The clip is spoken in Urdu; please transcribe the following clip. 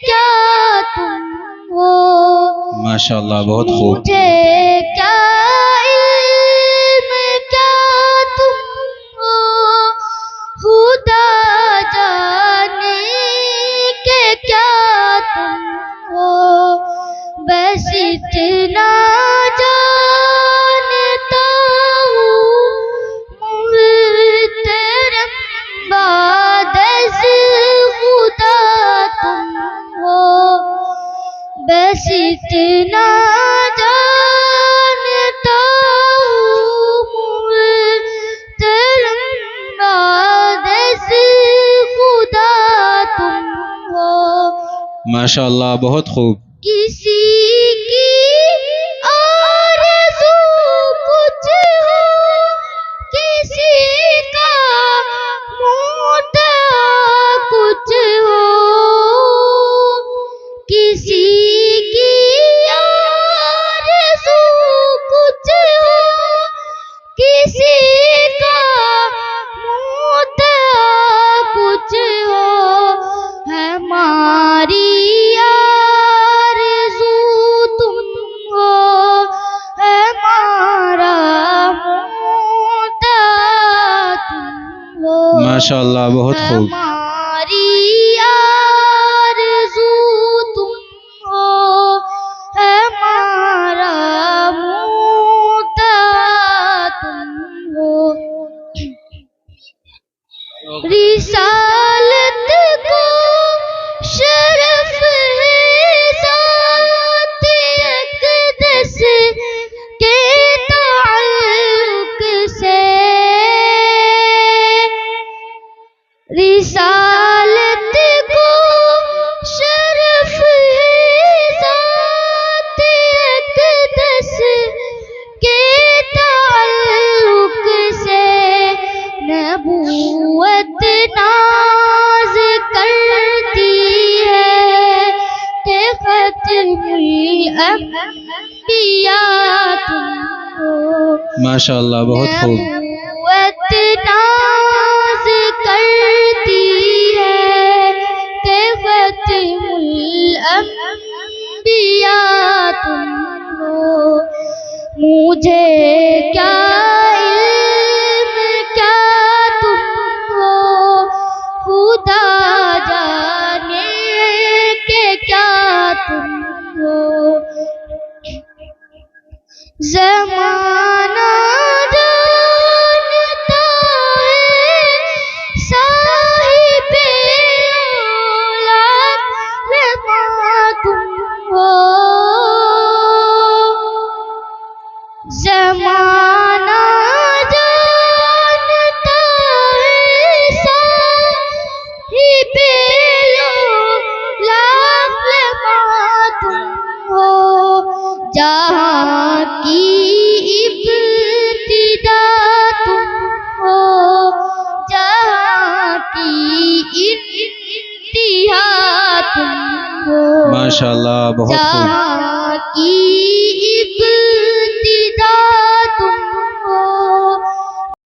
کیا تم ہو، ماشاءاللہ بہت خوب. مجھے کیا علم کیا تم ہو، خدا جانے کہ کیا تم ہو، بس اتنا جانتا ہوں محترم بعد از خدا تم ہو، بس اتنا جانتا ہوں محترم بعد از خدا تم ہو. ماشاءاللہ بہت خوب. کسی کی آرزو کچھ ہو، کسی کا مدعا کچھ ہو، کسی کی آرزو کچھ ہو، کسی کا مدعا کچھ ہو، ہماری ماشاءاللہ بہت خوب. ہماری آرزو تم ہو، ہمارا مدعا تم ہو. رسالت کو شرف ہے ذات اقدس کے تعلق سے، رسالت کو شرف ہے ذات اقدس کے تعلق سے، نبوت ناز کرتی ہے کہ ختم الانبیاء تم ہو. ماشاءاللہ بہت خوب. نبوت ناز کرتی ہے کہ ختم الانبیاء تم ہو. مجھے کیا علم کیا تم ہو، خدا جانے کہ کیا تم ہو، زمانہ جانتا ہے صاحب اولاد لما تم ہو، زمانہ جانتا ہے صاحب اولاد لما تم ہو، جہاں کی ابتدا تم ہو، جہاں کی انتہا تم ہو. ماشاءاللہ بہت خوب. جہاں کی